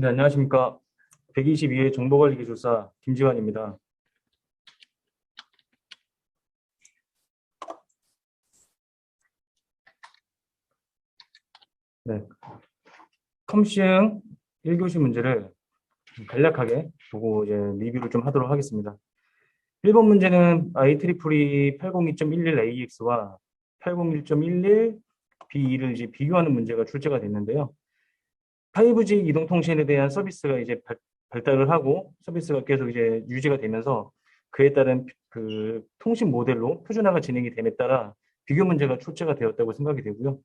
네, 안녕하십니까. 122회 정보관리기술사 김지환입니다. 네, 컴시흥 1교시 문제를 간략하게 보고 이제 리뷰를 좀 하도록 하겠습니다. 1번 문제는 IEEE 802.11AX와 801.11B를 이제 비교하는 문제가 출제가 됐는데요. 5G 이동통신에 대한 서비스가 이제 발달을 하고 서비스가 계속 이제 유지가 되면서 그에 따른 그 통신 모델로 표준화가 진행이 됨에 따라 비교 문제가 출제가 되었다고 생각이 되고요.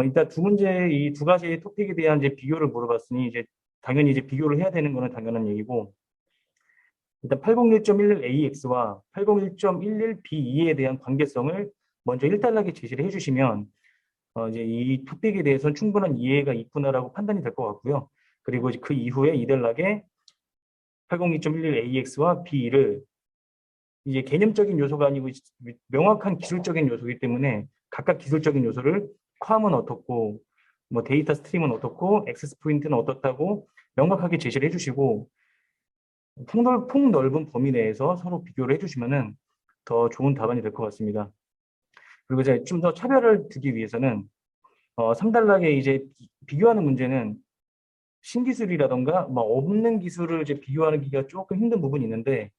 일단 두 문제, 이 두 가지 토픽에 대한 이제 비교를 물어봤으니 이제 당연히 이제 비교를 해야 되는 거는 당연한 얘기고, 일단 801.11AX와 801.11B2에 대한 관계성을 먼저 일단락에 제시를 해주시면 이제 이 토픽에 대해서는 충분한 이해가 있구나라고 판단이 될 것 같고요. 그리고 그 이후에 이단락에 802.11AX와 B2를 이제 개념적인 요소가 아니고 명확한 기술적인 요소이기 때문에 각각 기술적인 요소를 컴은 어떻고 뭐 데이터 스트림은 어떻고 액세스 포인트는 어떻다고 명확하게 제시를 해주시고 폭넓은 범위 내에서 서로 비교를 해주시면은 더 좋은 답안이 될 것 같습니다. 그리고 이제 좀 더 차별을 두기 위해서는 3단락에 이제 비교하는 문제는 신기술이라던가 뭐 없는 기술을 이제 비교하기가 조금 힘든 부분이 있는데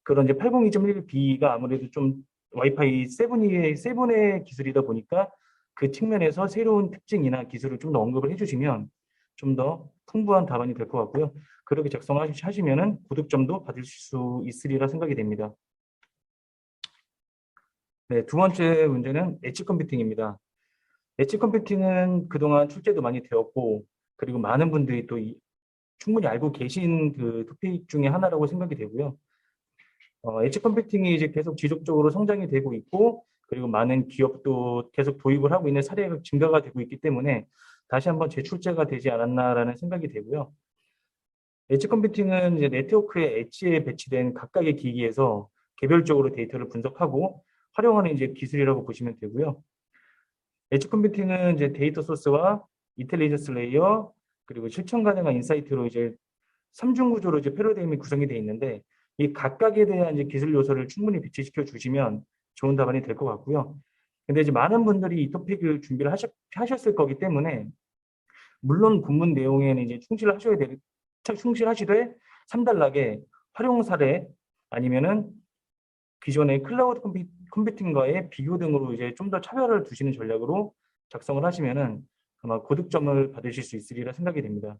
그런 이제 802.11b가 아무래도 좀 와이파이 7의 기술이다 보니까 그 측면에서 새로운 특징이나 기술을 좀 더 언급을 해주시면 좀 더 풍부한 답안이 될 것 같고요. 그렇게 작성하시면은 고득점도 받을 수 있으리라 생각이 됩니다. 네, 두 번째 문제는 엣지 컴퓨팅입니다. 엣지 컴퓨팅은 그동안 출제도 많이 되었고, 그리고 많은 분들이 또 충분히 알고 계신 그 토픽 중에 하나라고 생각이 되고요. 엣지 컴퓨팅이 이제 계속 지속적으로 성장이 되고 있고, 그리고 많은 기업도 계속 도입을 하고 있는 사례가 증가가 되고 있기 때문에 다시 한번 재출제가 되지 않았나라는 생각이 되고요. 엣지 컴퓨팅은 이제 네트워크의 엣지에 배치된 각각의 기기에서 개별적으로 데이터를 분석하고 활용하는 이제 기술이라고 보시면 되고요. 엣지 컴퓨팅은 이제 데이터 소스와 인텔리전스 레이어 그리고 실천 가능한 인사이트로 이제 3중 구조로 이제 패러다임이 구성이 되어 있는데 이 각각에 대한 이제 기술 요소를 충분히 배치시켜 주시면 좋은 답안이 될 것 같고요. 근데 이제 많은 분들이 이 토픽을 준비를 하셨을 거기 때문에 물론 본문 내용에는 이제 충실하시되 3단락에 활용 사례 아니면은 기존의 클라우드 컴퓨팅과의 비교 등으로 이제 좀 더 차별을 두시는 전략으로 작성을 하시면은 아마 고득점을 받으실 수 있으리라 생각이 됩니다.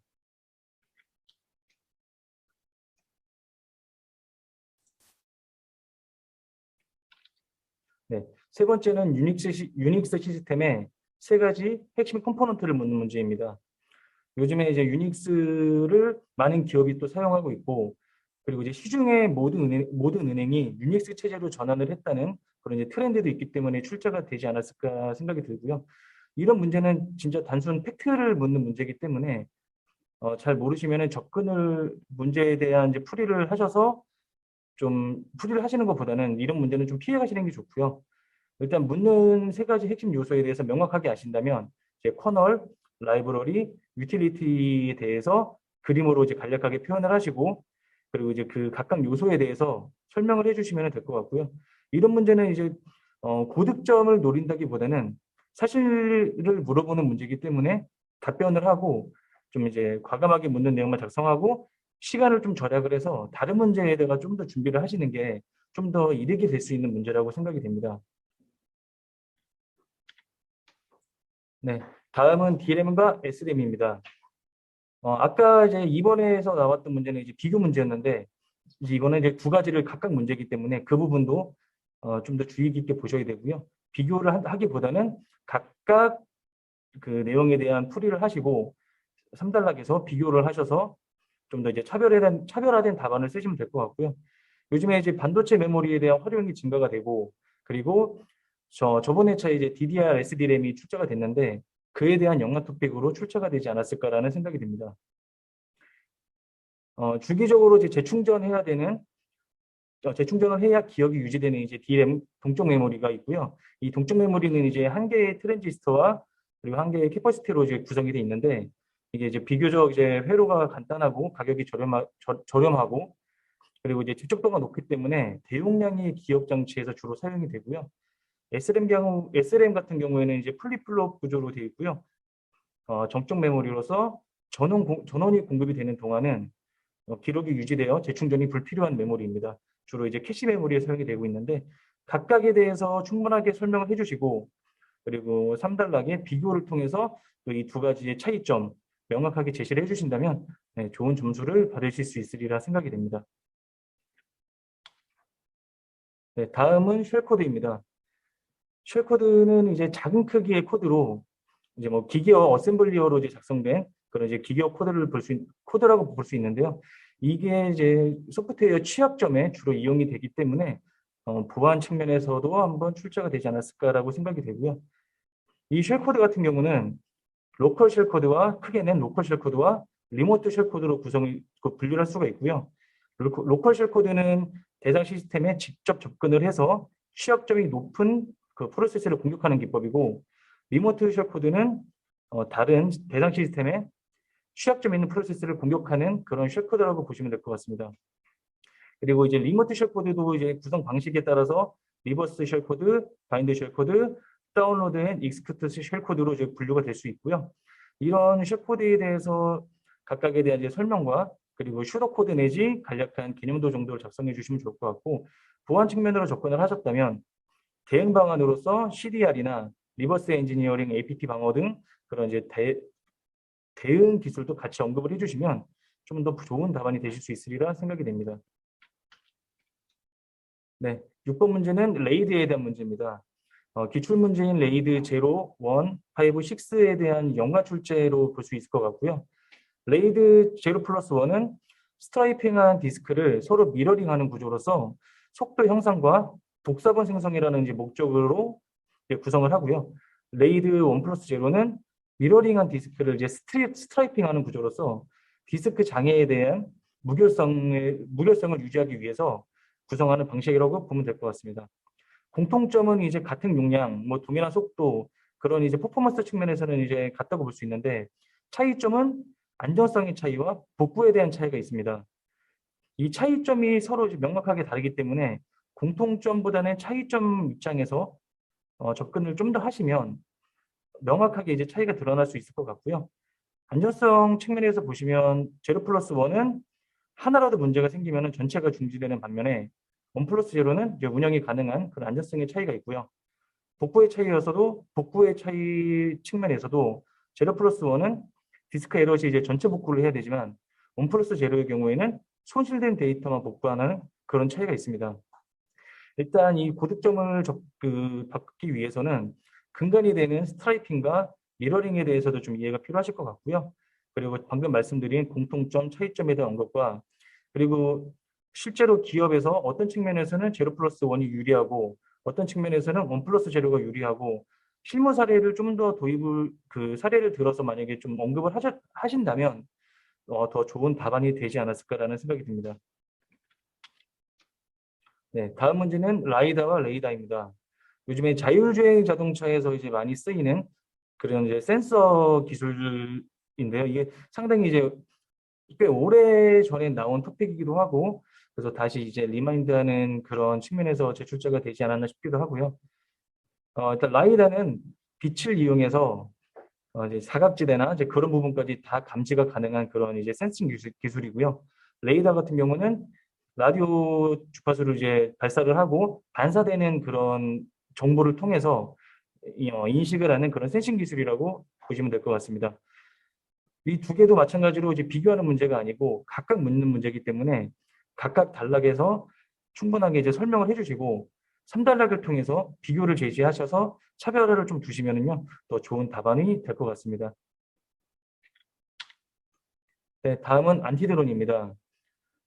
네. 세 번째는 유닉스 시스템의 세 가지 핵심 컴포넌트를 묻는 문제입니다. 요즘에 이제 유닉스를 많은 기업이 또 사용하고 있고, 그리고 이제 시중의 모든 은행이 유닉스 체제로 전환을 했다는 그런 이제 트렌드도 있기 때문에 출제가 되지 않았을까 생각이 들고요. 이런 문제는 진짜 단순 팩트를 묻는 문제이기 때문에 잘 모르시면은 문제에 대한 이제 풀이를 하셔서 좀 풀이를 하시는 것보다는 이런 문제는 좀 피해 가시는 게 좋고요. 일단 묻는 세 가지 핵심 요소에 대해서 명확하게 아신다면 이제 커널, 라이브러리, 유틸리티에 대해서 그림으로 이제 간략하게 표현을 하시고 그리고 이제 그 각각 요소에 대해서 설명을 해주시면 될 것 같고요. 이런 문제는 이제 고득점을 노린다기보다는 사실을 물어보는 문제이기 때문에 답변을 하고 좀 이제 과감하게 묻는 내용만 작성하고 시간을 좀 절약을 해서 다른 문제에다가 좀 더 준비를 하시는 게 좀 더 이득이 될 수 있는 문제라고 생각이 됩니다. 네, 다음은 D램과 S램입니다. 아까 이제 이번에서 나왔던 문제는 이제 비교 문제였는데 이제 이거는 이제 두 가지를 각각 문제이기 때문에 그 부분도 좀 더 주의 깊게 보셔야 되고요. 비교를 하기보다는 각각 그 내용에 대한 풀이를 하시고 3단락에서 비교를 하셔서 좀 더 이제 차별화된 답안을 쓰시면 될 것 같고요. 요즘에 이제 반도체 메모리에 대한 활용이 증가가 되고 그리고 저번 회차에 이제 DDR SD램이 출제가 됐는데 그에 대한 연관 토픽으로 출제가 되지 않았을까라는 생각이 듭니다. 주기적으로 이제 재충전을 해야 기억이 유지되는 이제 DRAM 동적 메모리가 있고요. 이 동적 메모리는 이제 한 개의 트랜지스터와 그리고 한 개의 캐퍼시티로 이제 구성이 되어 있는데 이게 이제 비교적 이제 회로가 간단하고 가격이 저렴하고 그리고 이제 집적도가 높기 때문에 대용량의 기억 장치에서 주로 사용이 되고요. SRAM 같은 경우에는 이제 플립플롭 구조로 되어 있고요. 정적 메모리로서 전원이 공급이 되는 동안은 기록이 유지되어 재충전이 불필요한 메모리입니다. 주로 이제 캐시 메모리에 사용이 되고 있는데 각각에 대해서 충분하게 설명을 해주시고 그리고 3단락의 비교를 통해서 이 두 가지의 차이점 명확하게 제시를 해주신다면 네, 좋은 점수를 받으실 수 있으리라 생각이 됩니다. 네, 다음은 쉘코드입니다. 쉘코드는 이제 작은 크기의 코드로 이제 뭐 기계어 어셈블리어로 이제 작성된 그런 이제 기계어 코드라고 볼 수 있는데요. 이게 이제 소프트웨어 취약점에 주로 이용이 되기 때문에 보안 측면에서도 한번 출제가 되지 않았을까라고 생각이 되고요. 이 쉘코드 같은 경우는 로컬 쉘코드와 크게 낸 로컬 쉘코드와 리모트 쉘코드로 분류할 수가 있고요. 로컬 쉘코드는 대상 시스템에 직접 접근을 해서 취약점이 높은 그 프로세스를 공격하는 기법이고 리모트 쉘코드는 다른 대상 시스템에 취약점 있는 프로세스를 공격하는 그런 쉘코드라고 보시면 될 것 같습니다. 그리고 이제 리모트 쉘코드도 이제 구성 방식에 따라서 리버스 쉘코드, 바인드 쉘코드, 다운로드 앤 익스큐트 쉘코드로 이제 분류가 될 수 있고요. 이런 쉘코드에 대해서 각각에 대한 이제 설명과 그리고 슈도코드 내지 간략한 개념도 정도를 작성해 주시면 좋을 것 같고 보안 측면으로 접근을 하셨다면 대응 방안으로서 CDR이나 리버스 엔지니어링 APT 방어 등 그런 이제 대응 기술도 같이 언급을 해주시면 좀 더 좋은 답안이 되실 수 있으리라 생각이 됩니다. 네, 6번 문제는 레이드에 대한 문제입니다. 기출 문제인 레이드 0, 1, 5, 6에 대한 연관 출제로 볼 수 있을 것 같고요. 레이드 0 플러스 1은 스트라이핑한 디스크를 서로 미러링하는 구조로서 속도 형상과 복사본 생성이라는 이제 목적으로 이제 구성을 하고요. 레이드 1 플러스 0는 미러링한 디스크를 이제 스트라이핑하는 구조로서 디스크 장애에 대한 무결성을 유지하기 위해서 구성하는 방식이라고 보면 될 것 같습니다. 공통점은 이제 같은 용량, 뭐 동일한 속도, 그런 이제 퍼포먼스 측면에서는 이제 같다고 볼 수 있는데 차이점은 안정성의 차이와 복구에 대한 차이가 있습니다. 이 차이점이 서로 이제 명확하게 다르기 때문에 공통점보다는 차이점 입장에서 접근을 좀 더 하시면 명확하게 이제 차이가 드러날 수 있을 것 같고요. 안전성 측면에서 보시면 0 플러스 1은 하나라도 문제가 생기면 전체가 중지되는 반면에 1 플러스 0는 이제 운영이 가능한 그런 안전성의 차이가 있고요. 복구의 차이 측면에서도 0 플러스 1은 디스크 에러 시 이제 전체 복구를 해야 되지만 1 플러스 0의 경우에는 손실된 데이터만 복구하는 그런 차이가 있습니다. 일단 이 고득점을 받기 위해서는 근간이 되는 스트라이핑과 미러링에 대해서도 좀 이해가 필요하실 것 같고요. 그리고 방금 말씀드린 공통점, 차이점에 대한 언급과 그리고 실제로 기업에서 어떤 측면에서는 0 플러스 1이 유리하고 어떤 측면에서는 1 플러스 0가 유리하고 실무 사례를 좀 더 사례를 들어서 만약에 좀 언급을 하신다면 더 좋은 답안이 되지 않았을까라는 생각이 듭니다. 네, 다음 문제는 라이다와 레이다입니다. 요즘에 자율주행 자동차에서 이제 많이 쓰이는 그런 이제 센서 기술인데요. 이게 상당히 이제 꽤 오래 전에 나온 토픽이기도 하고, 그래서 다시 이제 리마인드하는 그런 측면에서 재출제가 되지 않았나 싶기도 하고요. 일단 라이다는 빛을 이용해서 이제 사각지대나 이제 그런 부분까지 다 감지가 가능한 그런 이제 센싱 기술이고요. 레이더 같은 경우는 라디오 주파수를 이제 발사를 하고 반사되는 그런 정보를 통해서 인식을 하는 그런 센싱 기술이라고 보시면 될 것 같습니다. 이 두 개도 마찬가지로 이제 비교하는 문제가 아니고 각각 묻는 문제이기 때문에 각각 단락에서 충분하게 이제 설명을 해주시고 3단락을 통해서 비교를 제시하셔서 차별화를 좀 두시면은요 더 좋은 답안이 될 것 같습니다. 네, 다음은 안티드론입니다.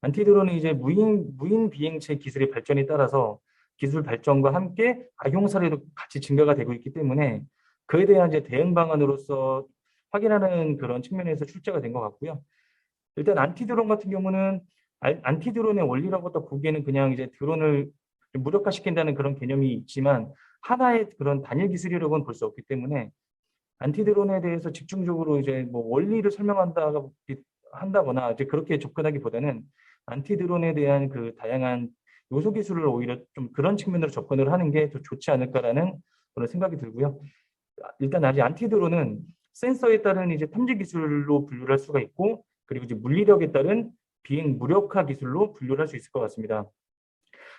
안티드론은 이제 무인 비행체 기술의 발전에 따라서 기술 발전과 함께 악용 사례도 같이 증가가 되고 있기 때문에 그에 대한 이제 대응 방안으로서 확인하는 그런 측면에서 출제가 된 것 같고요. 일단 안티드론 같은 경우는 안티드론의 원리라고 또 보기에는 그냥 이제 드론을 무력화시킨다는 그런 개념이 있지만 하나의 그런 단일 기술이라고는 볼 수 없기 때문에 안티드론에 대해서 집중적으로 이제 뭐 원리를 한다거나 이제 그렇게 접근하기보다는 안티드론에 대한 그 다양한 요소 기술을 오히려 좀 그런 측면으로 접근을 하는 게 더 좋지 않을까라는 그런 생각이 들고요. 일단 아직 안티드론은 센서에 따른 이제 탐지 기술로 분류를 할 수가 있고, 그리고 이제 물리력에 따른 비행 무력화 기술로 분류를 할 수 있을 것 같습니다.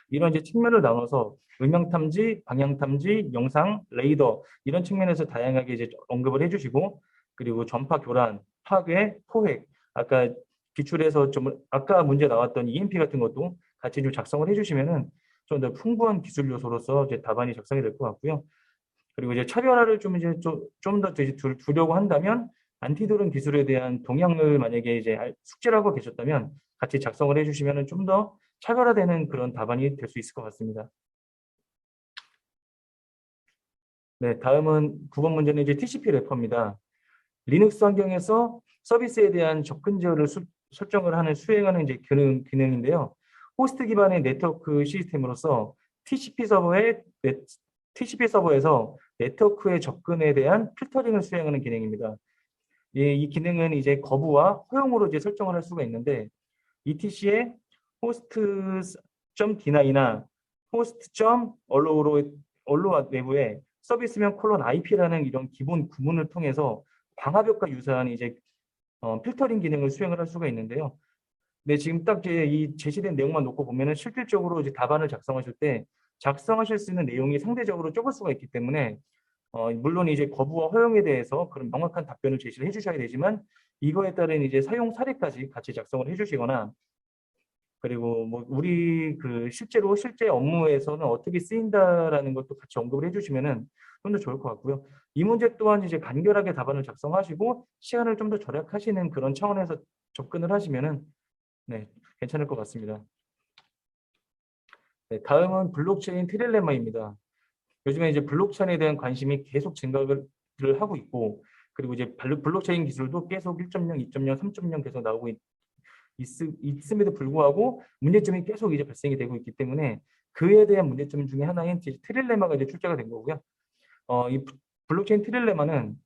이런 이제 측면을 나눠서 음향 탐지, 방향 탐지, 영상, 레이더 이런 측면에서 다양하게 이제 언급을 해주시고, 그리고 전파 교란, 파괴, 포획, 아까 기출에서 좀 아까 문제 나왔던 EMP 같은 것도 같이 좀 작성을 해주시면은 좀 더 풍부한 기술 요소로서 이제 답안이 작성이 될 것 같고요. 그리고 이제 차별화를 좀 이제 좀 더 두려고 한다면 안티드론 기술에 대한 동향을 만약에 이제 숙지를 하고 계셨다면 같이 작성을 해주시면은 좀 더 차별화되는 그런 답안이 될 수 있을 것 같습니다. 네, 다음은 9번 문제는 이제 TCP 래퍼입니다. 리눅스 환경에서 서비스에 대한 접근 제어를 설정을 하는 수행하는 이제 기능인데요. 호스트 기반의 네트워크 시스템으로서 TCP 서버에서 네트워크의 접근에 대한 필터링을 수행하는 기능입니다. 이 기능은 이제 거부와 허용으로 이제 설정을 할 수가 있는데, ETC의 host.deni나 host.allow로 내부에 서비스명 IP라는 이런 기본 구문을 통해서 방화벽과 유사한 이제 필터링 기능을 수행을 할 수가 있는데요. 네, 지금 딱 이제 이 제시된 내용만 놓고 보면은 실질적으로 이제 답안을 작성하실 때 작성하실 수 있는 내용이 상대적으로 적을 수가 있기 때문에 물론 이제 거부와 허용에 대해서 그런 명확한 답변을 제시를 해주셔야 되지만, 이거에 따른 이제 사용 사례까지 같이 작성을 해주시거나, 그리고 뭐 우리 그 실제 업무에서는 어떻게 쓰인다라는 것도 같이 언급을 해주시면은 좀 더 좋을 것 같고요. 이 문제 또한 이제 간결하게 답안을 작성하시고 시간을 좀 더 절약하시는 그런 차원에서 접근을 하시면은 네, 괜찮을 것 같습니다. 네, 다음은 블록체인 트릴레마입니다. 요즘에 이제 블록체인에 대한 관심이 계속 증가를 하고 있고, 그리고 이제 블록체인 기술도 계속 1.0, 2.0, 3.0 계속 나오고 있음에도 불구하고 문제점이 계속 이제 발생이 되고 있기 때문에 그에 대한 문제점 중에 하나인 트릴레마가 이제 출제가 된 거고요. 이 블록체인 트릴레마는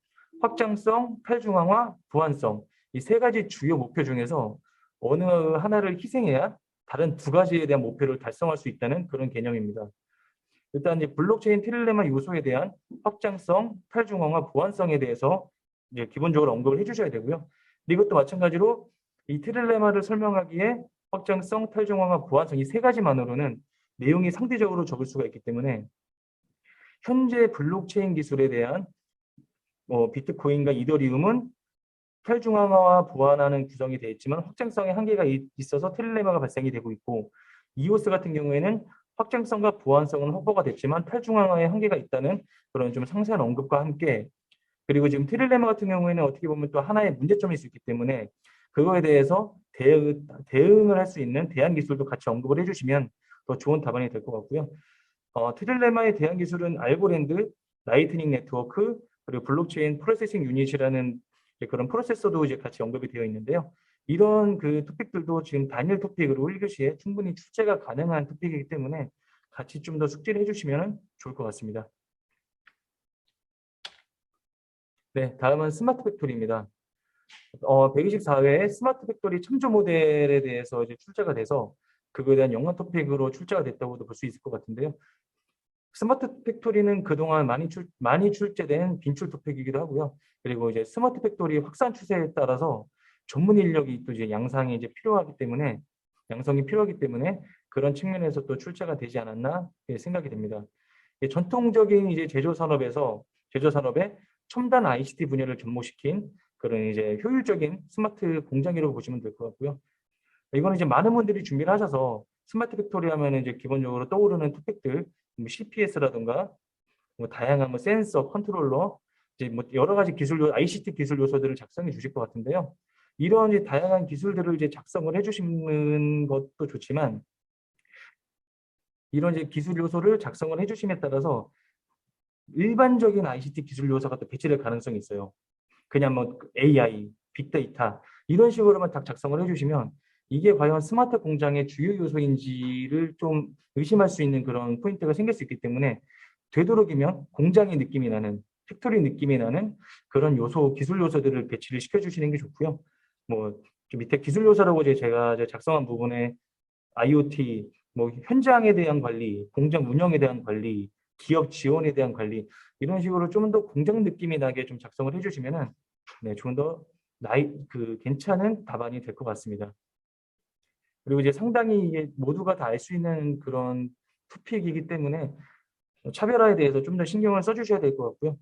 확장성, 탈중앙화, 보안성 이 세 가지 주요 목표 중에서 어느 하나를 희생해야 다른 두 가지에 대한 목표를 달성할 수 있다는 그런 개념입니다. 일단 이제 블록체인 트릴레마 요소에 대한 확장성, 탈중앙화, 보안성에 대해서 이제 기본적으로 언급을 해주셔야 되고요. 이것도 마찬가지로 이 트릴레마를 설명하기에 확장성, 탈중앙화, 보안성 이 세 가지만으로는 내용이 상대적으로 적을 수가 있기 때문에 현재 블록체인 기술에 대한 비트코인과 이더리움은 탈중앙화와 보완하는 구성이 되어 있지만 확장성에 한계가 있어서 트릴레마가 발생이 되고 있고, 이오스 같은 경우에는 확장성과 보완성은 확보가 됐지만 탈중앙화에 한계가 있다는 그런 좀 상세한 언급과 함께, 그리고 지금 트릴레마 같은 경우에는 어떻게 보면 또 하나의 문제점일 수 있기 때문에 그거에 대해서 대응을 할 수 있는 대안 기술도 같이 언급을 해주시면 더 좋은 답안이 될 것 같고요. 트릴레마의 대안 기술은 알고랜드, 라이트닝 네트워크, 그리고 블록체인 프로세싱 유닛이라는 그런 프로세서도 이제 같이 언급이 되어 있는데요. 이런 그 토픽들도 지금 단일 토픽으로 1교시에 충분히 출제가 가능한 토픽이기 때문에 같이 좀 더 숙지를 해주시면 좋을 것 같습니다. 네, 다음은 스마트 팩토리입니다. 124회 스마트 팩토리 참조 모델에 대해서 이제 출제가 돼서 그거에 대한 연관 토픽으로 출제가 됐다고도 볼 수 있을 것 같은데요. 스마트 팩토리는 그동안 많이 출제된 빈출 토픽이기도 하고요. 그리고 이제 스마트 팩토리 확산 추세에 따라서 전문 인력이 또 이제 양성이 필요하기 때문에 그런 측면에서 또 출제가 되지 않았나 생각이 됩니다. 전통적인 이제 제조 산업에 첨단 ICT 분야를 접목시킨 그런 이제 효율적인 스마트 공장이라고 보시면 될 것 같고요. 이거는 이제 많은 분들이 준비를 하셔서 스마트 팩토리 하면 이제 기본적으로 떠오르는 토픽들, 뭐 CPS라든가 뭐 다양한 뭐 센서, 컨트롤러, 이제 뭐 여러 가지 ICT 기술 요소들을 작성해 주실 것 같은데요. 이런 이제 다양한 기술들을 이제 작성을 해주시는 것도 좋지만, 이런 이제 기술 요소를 작성을 해주심에 따라서 일반적인 ICT 기술 요소가 또 배치될 가능성이 있어요. 그냥 뭐 AI, 빅데이터 이런 식으로만 딱 작성을 해주시면 이게 과연 스마트 공장의 주요 요소인지를 좀 의심할 수 있는 그런 포인트가 생길 수 있기 때문에 되도록이면 공장의 느낌이 나는 팩토리 느낌이 나는 그런 요소, 기술 요소들을 배치를 시켜주시는 게 좋고요. 뭐 밑에 기술 요소라고 제가 이제 작성한 부분에 IoT, 뭐 현장에 대한 관리, 공장 운영에 대한 관리, 기업 지원에 대한 관리 이런 식으로 좀 더 공장 느낌이 나게 좀 작성을 해주시면은 네, 좀 더 괜찮은 답안이 될 것 같습니다. 그리고 이제 상당히 이게 모두가 다 알 수 있는 그런 토픽이기 때문에 차별화에 대해서 좀 더 신경을 써주셔야 될 것 같고요.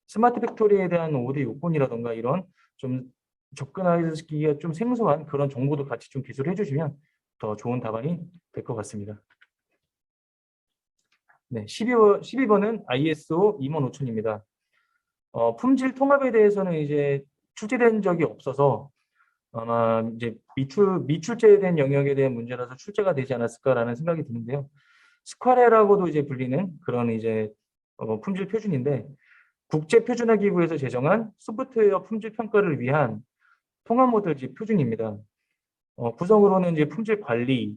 스마트 팩토리에 대한 5대 요건이라던가 이런 좀 접근하기가 좀 생소한 그런 정보도 같이 좀 기술해 주시면 더 좋은 답안이 될 것 같습니다. 네, 12번은 ISO 25000입니다. 품질 통합에 대해서는 이제 출제된 적이 없어서 아마 이제 미출제된 영역에 대한 문제라서 출제가 되지 않았을까라는 생각이 드는데요. 스쿼레라고도 이제 불리는 그런 이제 품질 표준인데 국제표준화기구에서 제정한 소프트웨어 품질 평가를 위한 통합 모델 표준입니다. 구성으로는 이제 품질 관리,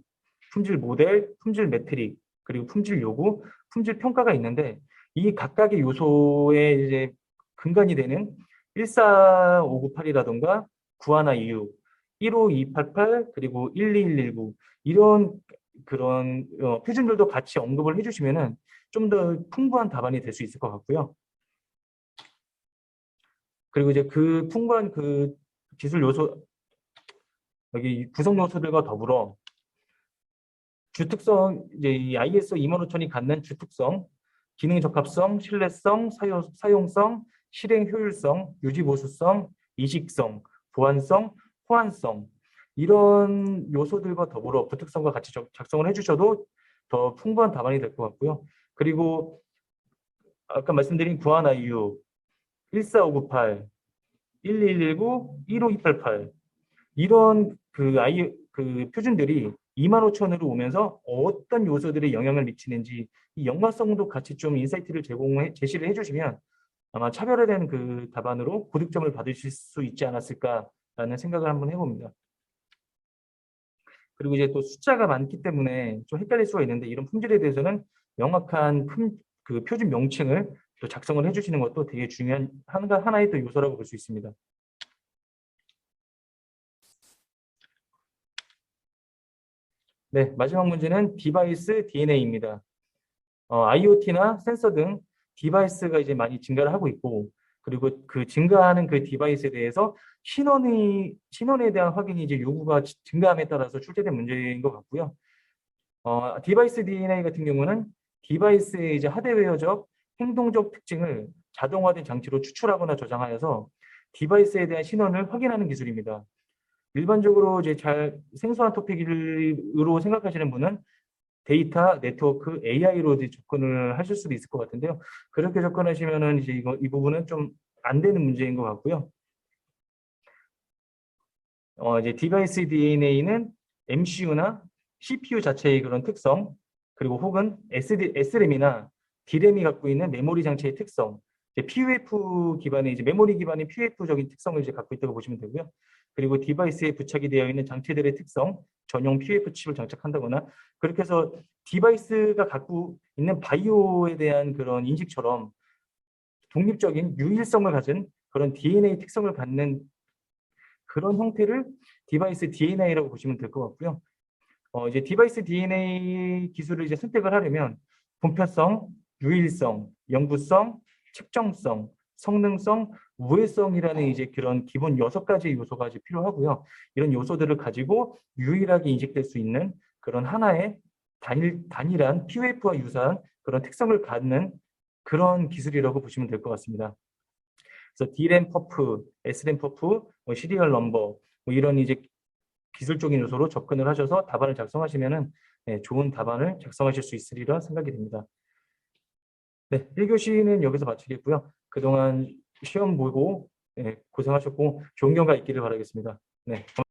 품질 모델, 품질 매트릭, 그리고 품질 요구, 품질 평가가 있는데 이 각각의 요소에 이제 근간이 되는 14598이라던가 9126, 15288 그리고 12119 이런 그런 표준들도 같이 언급을 해주시면은 좀 더 풍부한 답안이 될 수 있을 것 같고요. 그리고 이제 그 풍부한 그 기술 요소 여기 구성 요소들과 더불어 주특성 이제 이 ISO 25000이 갖는 주특성, 기능 적합성, 신뢰성, 사용성, 실행 효율성, 유지 보수성, 이식성, 보안성, 호환성 이런 요소들과 더불어 부특성과 같이 작성을 해주셔도 더 풍부한 답안이 될 것 같고요. 그리고 아까 말씀드린 구하나이유 14598, 1119, 15288 이런 그 표준들이 25000으로 오면서 어떤 요소들이 영향을 미치는지 이 연관성도 같이 좀 인사이트를 제시를 해주시면 아마 차별화된 그 답안으로 고득점을 받으실 수 있지 않았을까라는 생각을 한번 해봅니다. 그리고 이제 또 숫자가 많기 때문에 좀 헷갈릴 수가 있는데 이런 품질에 대해서는 명확한 그 표준 명칭을 또 작성을 해주시는 것도 되게 중요한 하나의 또 요소라고 볼 수 있습니다. 네, 마지막 문제는 디바이스 DNA입니다. IoT나 센서 등 디바이스가 이제 많이 증가를 하고 있고, 그리고 그 증가하는 그 디바이스에 대해서 신원에 대한 확인이 이제 요구가 증가함에 따라서 출제된 문제인 것 같고요. 디바이스 DNA 같은 경우는 디바이스의 이제 하드웨어적 행동적 특징을 자동화된 장치로 추출하거나 저장하여서 디바이스에 대한 신원을 확인하는 기술입니다. 일반적으로 이제 잘 생소한 토픽으로 생각하시는 분은 데이터, 네트워크, AI로 접근을 하실 수도 있을 것 같은데요. 그렇게 접근하시면은 이제 이 부분은 좀 안 되는 문제인 것 같고요. 이제 디바이스 DNA는 MCU나 CPU 자체의 그런 특성, 그리고 혹은 SRAM이나 D램이 갖고 있는 메모리 장치의 특성, PUF 기반의 이제 메모리 기반의 PUF적인 특성을 이제 갖고 있다고 보시면 되고요. 그리고 디바이스에 부착이 되어 있는 장치들의 특성, 전용 PUF 칩을 장착한다거나 그렇게 해서 디바이스가 갖고 있는 바이오에 대한 그런 인식처럼 독립적인 유일성을 가진 그런 DNA 특성을 갖는 그런 형태를 디바이스 DNA라고 보시면 될 것 같고요. 이제 디바이스 DNA 기술을 이제 선택을 하려면 본편성, 유일성, 영구성, 측정성, 성능성, 우회성이라는 이제 그런 기본 6가지 요소가 이제 필요하고요. 이런 요소들을 가지고 유일하게 인식될 수 있는 그런 하나의 단일한 PUF와 유사한 그런 특성을 갖는 그런 기술이라고 보시면 될 것 같습니다. 그래서 D램 퍼프, S램 퍼프, 시리얼 넘버 이런 이제 기술적인 요소로 접근을 하셔서 답안을 작성하시면은 좋은 답안을 작성하실 수 있으리라 생각이 됩니다. 네, 1교시는 여기서 마치겠고요. 그동안 시험 보고 고생하셨고 좋은 결과 있기를 바라겠습니다. 네.